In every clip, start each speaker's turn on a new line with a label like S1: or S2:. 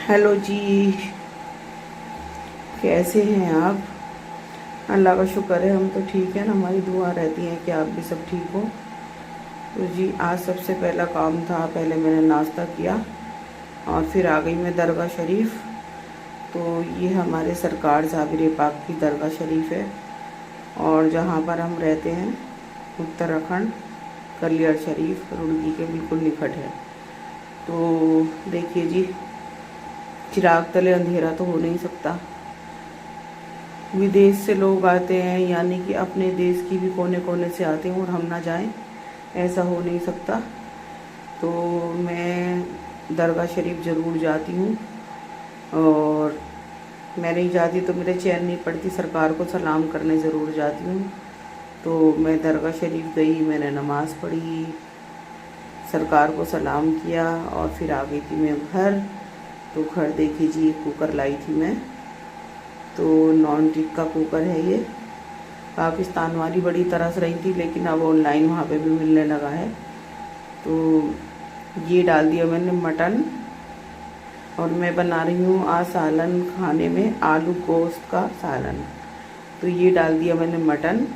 S1: Hello जी। कैसे हैं आप? अल्लाह का शुक्र है, हम तो ठीक है ना। हमारी दुआ रहती है कि आप भी सब ठीक हो। तो जी आज सबसे पहला काम था, पहले मैंने नाश्ता किया और फिर आ गई मैं दरगाह शरीफ। तो ये हमारे सरकार ज़ाबिर पाक की दरगाह शरीफ है और जहाँ पर हम रहते हैं उत्तराखंड, कलियर शरीफ रुड़की के बिल्कुल निकट है। तो देखिए जी, चिराग तले अंधेरा तो हो नहीं सकता। विदेश से लोग आते हैं, यानी कि अपने देश की भी कोने कोने से आते हैं और हम ना जाएं, ऐसा हो नहीं सकता। तो मैं दरगाह शरीफ ज़रूर जाती हूँ और मैं नहीं जाती तो मेरे चैन नहीं पड़ती, सरकार को सलाम करने ज़रूर जाती हूँ। तो मैं दरगाह शरीफ गई, मैंने नमाज़ पढ़ी, सरकार को सलाम किया और फिर आ गई थी मैं घर। तो घर देखी जी, एक कुकर लाई थी मैं। तो नॉन स्टिक का कुकर है ये। पाकिस्तान वाली बड़ी तरस रही थी, लेकिन अब ऑनलाइन वहाँ पे भी मिलने लगा है। तो ये डाल दिया मैंने मटन और मैं बना रही हूँ आज सालन, खाने में आलू गोश्त का सालन। तो ये डाल दिया मैंने मटन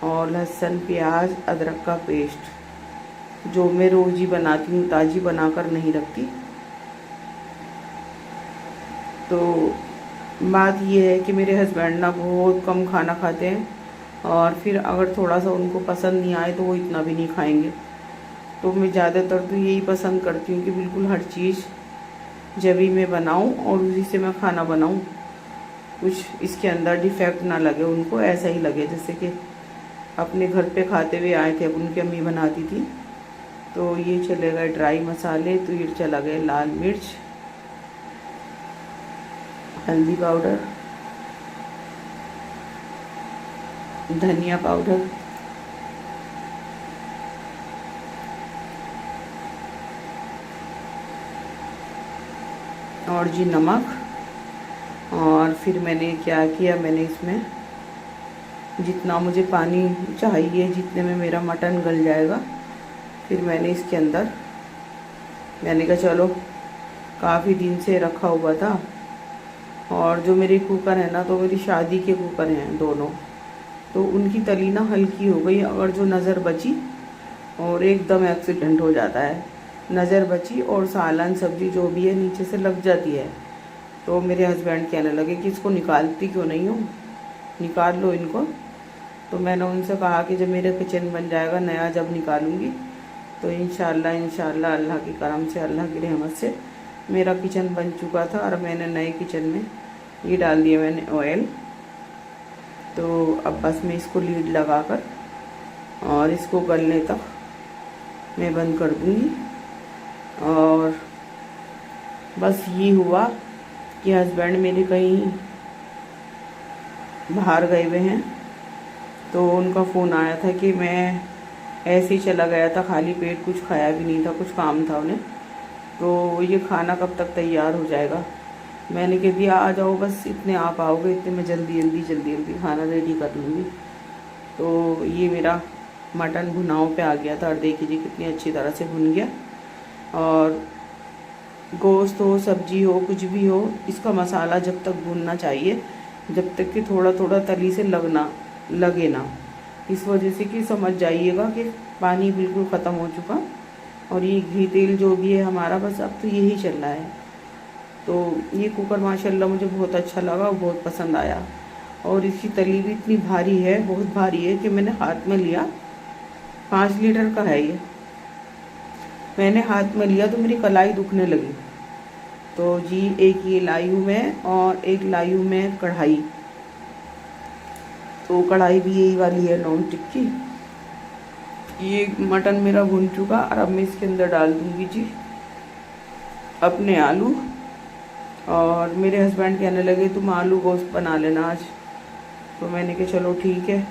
S1: और लहसुन प्याज अदरक का पेस्ट, जो मैं रोज़ ही बनाती हूँ, ताज़ी बनाकर नहीं रखती। तो बात ये है कि मेरे हस्बैंड ना बहुत कम खाना खाते हैं और फिर अगर थोड़ा सा उनको पसंद नहीं आए तो वो इतना भी नहीं खाएंगे। तो मैं ज़्यादातर तो यही पसंद करती हूँ कि बिल्कुल हर चीज़ जब भी मैं बनाऊँ और उसी से मैं खाना बनाऊँ, कुछ इसके अंदर डिफेक्ट ना लगे उनको, ऐसा ही लगे जैसे कि अपने घर पे खाते हुए आए थे, अब उनकी अम्मी बनाती थी। तो ये चले गए ड्राई मसाले, तो ये चला गया लाल मिर्च, हल्दी पाउडर, धनिया पाउडर, और जी नमक। और फिर मैंने क्या किया, मैंने इसमें जितना मुझे पानी चाहिए, जितने में मेरा मटन गल जाएगा, फिर मैंने इसके अंदर, मैंने कहा चलो काफ़ी दिन से रखा हुआ था और जो मेरे कुकर है ना, तो मेरी शादी के कुकर हैं दोनों, तो उनकी तली ना हल्की हो गई। अगर जो नज़र बची और एकदम एक्सीडेंट हो जाता है, नज़र बची और सालन सब्जी जो भी है नीचे से लग जाती है। तो मेरे हस्बैंड कहने लगे कि इसको निकालती क्यों नहीं हो, निकाल लो इनको। तो मैंने उनसे कहा कि जब मेरा किचन बन जाएगा नया, जब निकालूंगी तो इंशाल्लाह इंशाल्लाह अल्लाह की करम से, अल्लाह की रहमत से मेरा किचन बन चुका था और मैंने नए किचन में ये डाल दिया मैंने ऑयल। तो अब बस मैं इसको लीड लगाकर और इसको गलने तक मैं बंद कर दूँगी। और बस ये हुआ कि हस्बैंड मेरे कहीं बाहर गए हुए हैं, तो उनका फ़ोन आया था कि मैं ऐसे ही चला गया था, खाली पेट, कुछ खाया भी नहीं था, कुछ काम था उन्हें। तो ये खाना कब तक तैयार हो जाएगा? मैंने कह दिया आ जाओ, बस इतने आप आओगे इतने में जल्दी जल्दी जल्दी जल्दी खाना रेडी कर लूँगी। तो ये मेरा मटन भुनाव पे आ गया था और देखिए जी कितनी अच्छी तरह से भुन गया। और गोश्त हो, सब्जी हो, कुछ भी हो, इसका मसाला जब तक भुनना चाहिए जब तक कि थोड़ा थोड़ा तली से लगे ना, इस वजह से कि समझ जाइएगा कि पानी बिल्कुल ख़त्म हो चुका और ये घी तेल जो भी है हमारा, बस अब तो यही चल रहा है। तो ये कुकर माशाल्लाह मुझे बहुत अच्छा लगा, बहुत पसंद आया। और इसकी तली भी इतनी भारी है, बहुत भारी है, कि मैंने हाथ में लिया, 5 लीटर का है ये, मैंने हाथ में लिया तो मेरी कलाई दुखने लगी। तो जी एक ये लाई हूँ मैं और एक लाई हूँ मैं कढ़ाई। तो कढ़ाई भी यही वाली है नॉन स्टिक की। ये मटन मेरा भुन चुका और अब मैं इसके अंदर डाल दूँगी जी अपने आलू। और मेरे हस्बैंड कहने लगे तुम आलू गोश्त बना लेना आज। तो मैंने कहा चलो ठीक है।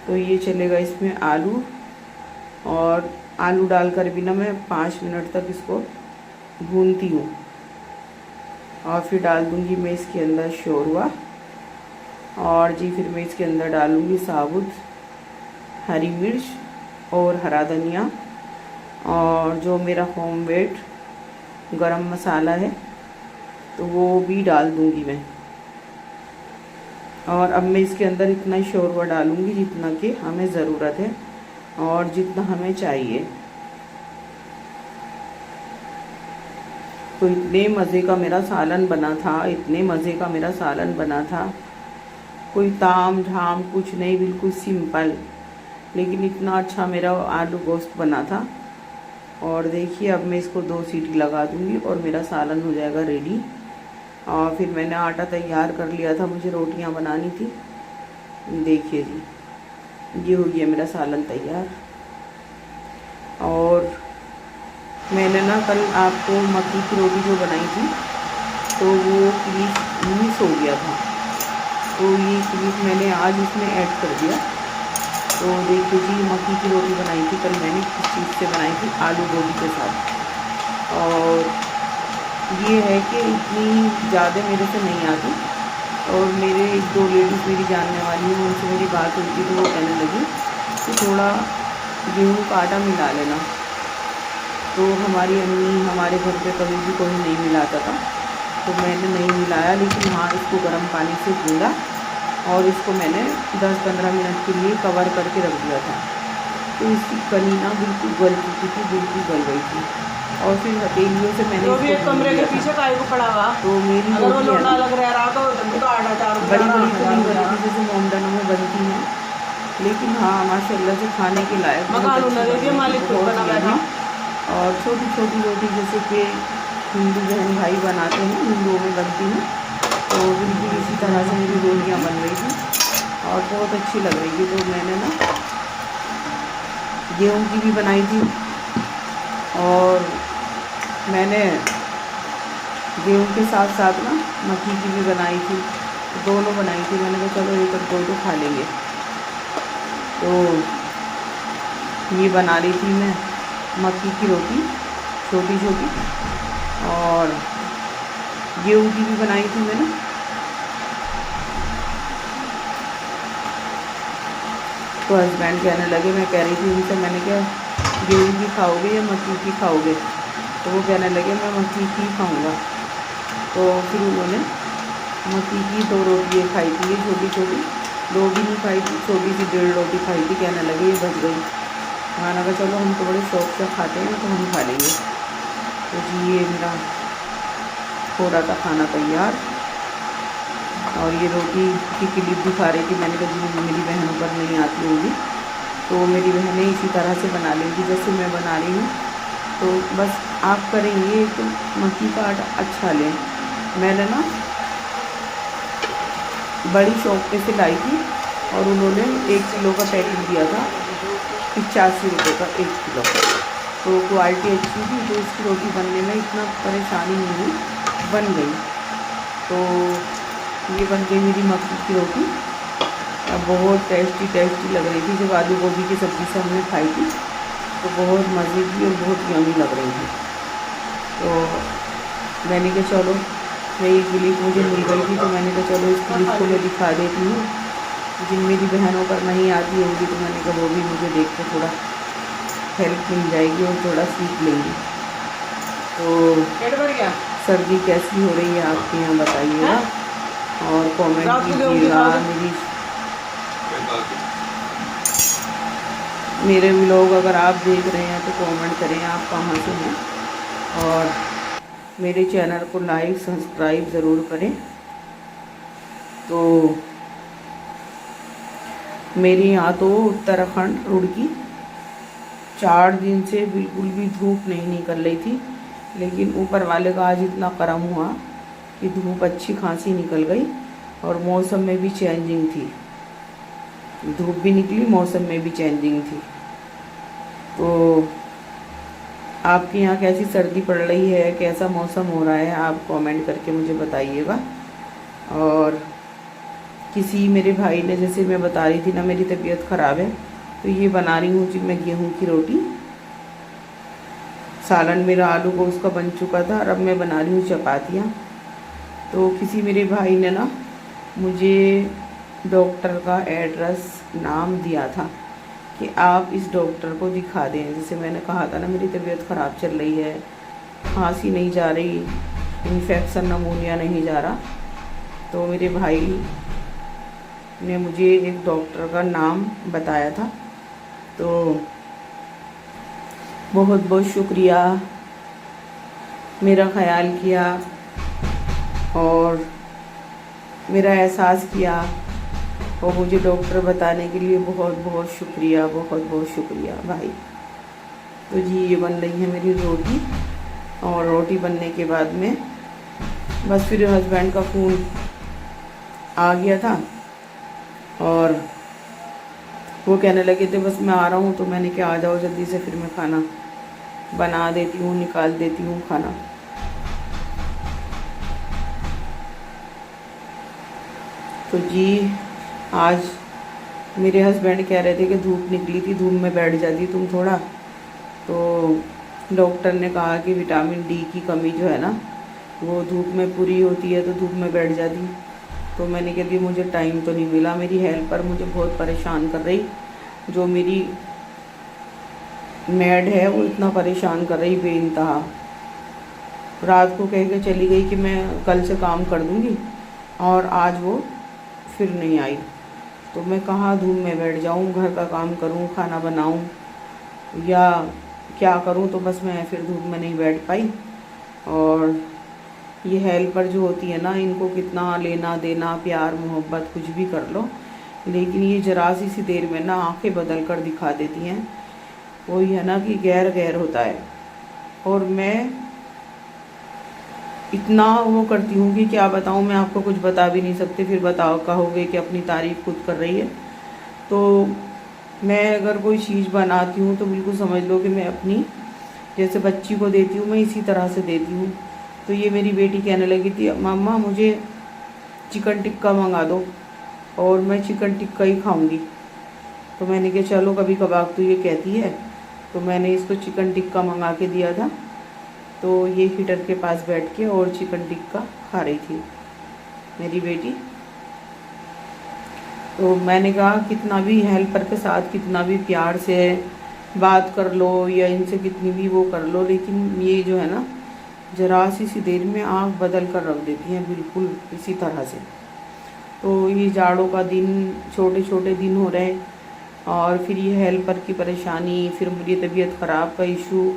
S1: तो ये चलेगा इसमें आलू, और आलू डालकर भी ना मैं 5 मिनट तक इसको भूनती हूँ। और फिर डाल दूँगी मैं इसके अंदर शोरवा, और जी फिर मैं इसके अंदर डालूँगी साबुत हरी मिर्च और हरा धनिया, और जो मेरा होममेड गरम मसाला है तो वो भी डाल दूँगी मैं। और अब मैं इसके अंदर इतना ही शोरबा डालूँगी जितना कि हमें ज़रूरत है और जितना हमें चाहिए। तो इतने मज़े का मेरा सालन बना था, इतने मज़े का मेरा सालन बना था, कोई ताम झाम कुछ नहीं, बिल्कुल सिंपल, लेकिन इतना अच्छा मेरा आलू गोश्त बना था। और देखिए अब मैं इसको 2 सीटी लगा दूँगी और मेरा सालन हो जाएगा रेडी। और फिर मैंने आटा तैयार कर लिया था, मुझे रोटियां बनानी थी। देखिए जी, ये हो गया मेरा सालन तैयार। और मैंने ना कल आपको मक्की की रोटी जो बनाई थी तो वो क्लिप मिस हो गया था, तो ये क्लिप मैंने आज इसमें ऐड कर दिया। तो देखिए जी, मक्की की रोटी बनाई थी कल मैंने, किस चीज़ से बनाई थी, आलू गोभी के साथ। और ये है कि इतनी ज़्यादा मेरे से नहीं आती। और मेरे 2 लेडीज़ मेरी जानने वाली हैं, उनसे मेरी बात हुई थी तो वो कहने लगी कि थोड़ा गेहूँ का आटा मिला लेना। तो हमारी अम्मी हमारे घर पे कभी भी कोई नहीं मिलाता था, तो मैंने नहीं मिलाया, लेकिन हाँ इसको गर्म पानी से गूँधा और इसको मैंने 10-15 मिनट के लिए कवर करके रख दिया था। तो इसकी कली ना बिल्कुल गल चुकी थी, बिल्कुल गल गई थी। और फिर हथेलियों से मैंने
S2: तो भी एक कमरे के पीछे काहे को पड़ा हुआ,
S1: तो मेरी
S2: अगर वो
S1: रोटी
S2: लोटा लग रहा तो आटा चार
S1: बड़ी बड़ी तो नहीं बनी थी जैसे मोमडनों में बनती हैं, लेकिन हाँ माशाल्लाह से खाने के लायक
S2: मकान उन्होंने दिया, मालिक खुद बना बैठा।
S1: और छोटी छोटी रोटी जैसे कि हिंदू बहन भाई बनाते हैं, हिंदुओं में बनती हैं, तो बिल्कुल इसी तरह से मेरी रोटियाँ बन रही थी और बहुत अच्छी लग रही थी। तो मैंने ना गेहूँ की भी बनाई थी और मैंने गेहूँ के साथ साथ ना मक्की की भी बनाई थी, दोनों बनाई थी। मैंने कहा चलो एक दो तो खा लेंगे, तो ये बना रही थी मैं मक्की की रोटी छोटी छोटी, और गेहूँ की भी बनाई थी मैंने। तो हस्बैंड कहने लगे, मैं कह रही थी उनसे, मैंने क्या गेहूँ की खाओगे या मक्की की खाओगे, तो वो कहने लगे मैं मक्की की खाऊंगा। तो फिर उन्होंने मक्की की 2 रोटियाँ खाई थी, ये छोटी छोटी, 2 भी नहीं खाई थी, छोटी सी 1.5 रोटी खाई थी। कहने लगे ये बच गई। खाना का चलो हम तो बड़े शौक से खाते हैं तो हम खा लेंगे। तो जी ये मेरा हो रहा था खाना तैयार, और ये रोटी की क्लिप दिखा रही थी। मैंने कहा जी मेरी बहनों पर नहीं आती होगी, तो मेरी बहनें इसी तरह से बना लेंगी जैसे मैं बना रही हूँ। तो बस आप करेंगे तो मक्की का आटा अच्छा लें। मैंने ना बड़ी शॉप पे से लाई थी और उन्होंने 1 किलो का पैकेट दिया था, 85 रुपये का 1 किलो। तो क्वालिटी अच्छी थी, तो इसकी रोटी बनने में इतना परेशानी नहीं हुई, बन गई। तो ये बन गई मेरी मक्की की रोटी। अब बहुत टेस्टी लग रही थी। जब आलू गोभी की सब्ज़ी से हमने खाई थी तो बहुत मज़े की और बहुत यम्मी लग रही थी। तो मैंने कहा चलो, ये क्लिप मुझे मिल गई थी तो मैंने कहा चलो इस क्लिप को मैं दिखा देती हूँ। जिन मेरी बहनों पर नहीं आती होगी तो मैंने कहा वो भी मुझे देख के थोड़ा हेल्प मिल जाएगी और थोड़ा सीख लेंगी। तो सर्दी कैसी हो रही है आपके यहाँ बताइएगा और कमेंट कीजिएगा। मेरे व्लॉग अगर आप देख रहे हैं तो कमेंट करें आप कहाँ से हैं, और मेरे चैनल को लाइक सब्सक्राइब ज़रूर करें। तो मेरे यहाँ तो उत्तराखंड रुड़की 4 दिन से बिल्कुल भी धूप नहीं निकल रही थी, लेकिन ऊपर वाले का आज इतना करम हुआ कि धूप अच्छी खासी निकल गई और मौसम में भी चेंजिंग थी। धूप भी निकली, मौसम में भी चेंजिंग थी। तो आपके यहाँ कैसी सर्दी पड़ रही है, कैसा मौसम हो रहा है, आप कमेंट करके मुझे बताइएगा। और किसी मेरे भाई ने, जैसे मैं बता रही थी ना मेरी तबीयत ख़राब है, तो ये बना रही हूँ जी मैं गेहूँ की रोटी। सालन मेरा आलू को उसका बन चुका था और अब मैं बना रही हूँ चपातियाँ। तो किसी मेरे भाई ने ना मुझे डॉक्टर का एड्रेस नाम दिया था कि आप इस डॉक्टर को दिखा दें। जैसे मैंने कहा था ना मेरी तबीयत ख़राब चल रही है, खांसी नहीं जा रही, इन्फेक्शन नमूनिया नहीं जा रहा। तो मेरे भाई ने मुझे एक डॉक्टर का नाम बताया था, तो बहुत बहुत शुक्रिया, मेरा ख्याल किया और मेरा एहसास किया और मुझे डॉक्टर बताने के लिए बहुत बहुत शुक्रिया, बहुत बहुत शुक्रिया भाई। तो जी ये बन रही है मेरी रोटी, और रोटी बनने के बाद में बस फिर हस्बैंड का फ़ोन आ गया था और वो कहने लगे थे बस मैं आ रहा हूँ, तो मैंने कहा आ जाओ जल्दी से, फिर मैं खाना बना देती हूँ, निकाल देती हूँ खाना। तो जी आज मेरे हस्बैंड कह रहे थे कि धूप निकली थी, धूप में बैठ जाती तुम थोड़ा, तो डॉक्टर ने कहा कि विटामिन डी की कमी जो है ना वो धूप में पूरी होती है, तो धूप में बैठ जाती। तो मैंने कह दी मुझे टाइम तो नहीं मिला, मेरी हेल्पर मुझे बहुत परेशान कर रही, जो मेरी मैड है वो इतना परेशान कर रही बेइंतहा। रात को कह के चली गई कि मैं कल से काम कर दूँगी, और आज वो फिर नहीं आई। तो मैं कहाँ धूप में बैठ जाऊँ, घर का काम करूँ, खाना बनाऊँ या क्या करूँ, तो बस मैं फिर धूप में नहीं बैठ पाई। और ये हेल्पर जो होती है ना, इनको कितना लेना देना, प्यार मोहब्बत कुछ भी कर लो, लेकिन ये जरा सी देर में ना आंखें बदल कर दिखा देती हैं। वही है ना कि गैर गैर होता है। और मैं इतना वो करती हूँ कि क्या बताऊँ, मैं आपको कुछ बता भी नहीं सकती, फिर बताओ कहोगे कि अपनी तारीफ़ खुद कर रही है। तो मैं अगर कोई चीज़ बनाती हूँ तो बिल्कुल समझ लो कि मैं अपनी जैसे बच्ची को देती हूँ, मैं इसी तरह से देती हूँ। तो ये मेरी बेटी कहने लगी थी मम्मा मुझे चिकन टिक्का मंगा दो, और मैं चिकन टिक्का ही खाऊंगी। तो मैंने कहा चलो कभी कभार तो ये कहती है, तो मैंने इसको चिकन टिक्का मंगा के दिया था। तो ये हीटर के पास बैठ के और चिकन टिक्का खा रही थी मेरी बेटी। तो मैंने कहा कितना भी हेल्पर के साथ कितना भी प्यार से बात कर लो या इनसे कितनी भी वो कर लो, लेकिन ये जो है ना जरा सी देर में आँख बदल कर रख देती हैं बिल्कुल इसी तरह से। तो ये जाड़ों का दिन, छोटे छोटे दिन हो रहे, और फिर ये हेल्पर की परेशानी, फिर मेरी तबीयत ख़राब का इशू।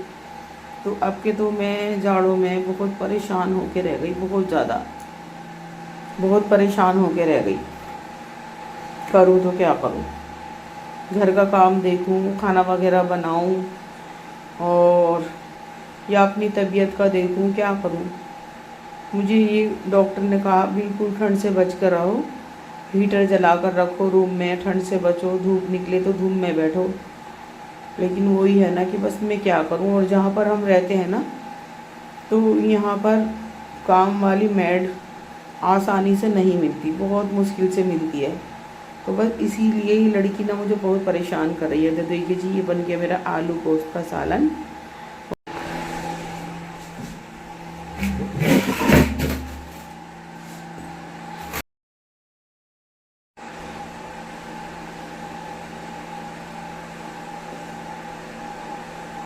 S1: तो अब के तो मैं जाड़ों में बहुत परेशान होके रह गई, बहुत ज़्यादा, बहुत परेशान होके रह गई। करूँ तो क्या करूँ, घर का काम देखूँ, खाना वगैरह बनाऊँ, और या अपनी तबीयत का देखूँ, क्या करूँ। मुझे ये डॉक्टर ने कहा बिल्कुल ठंड से बच कर रहो, हीटर जला कर रखो रूम में, ठंड से बचो, धूप निकले तो धूप में बैठो। लेकिन वही है ना कि बस मैं क्या करूँ। और जहाँ पर हम रहते हैं ना, तो यहाँ पर काम वाली मैड आसानी से नहीं मिलती, बहुत मुश्किल से मिलती है। तो बस इसीलिए ही लड़की ना मुझे बहुत परेशान कर रही है। तो देखिए जी ये बन गया मेरा आलू गोश्त का सालन।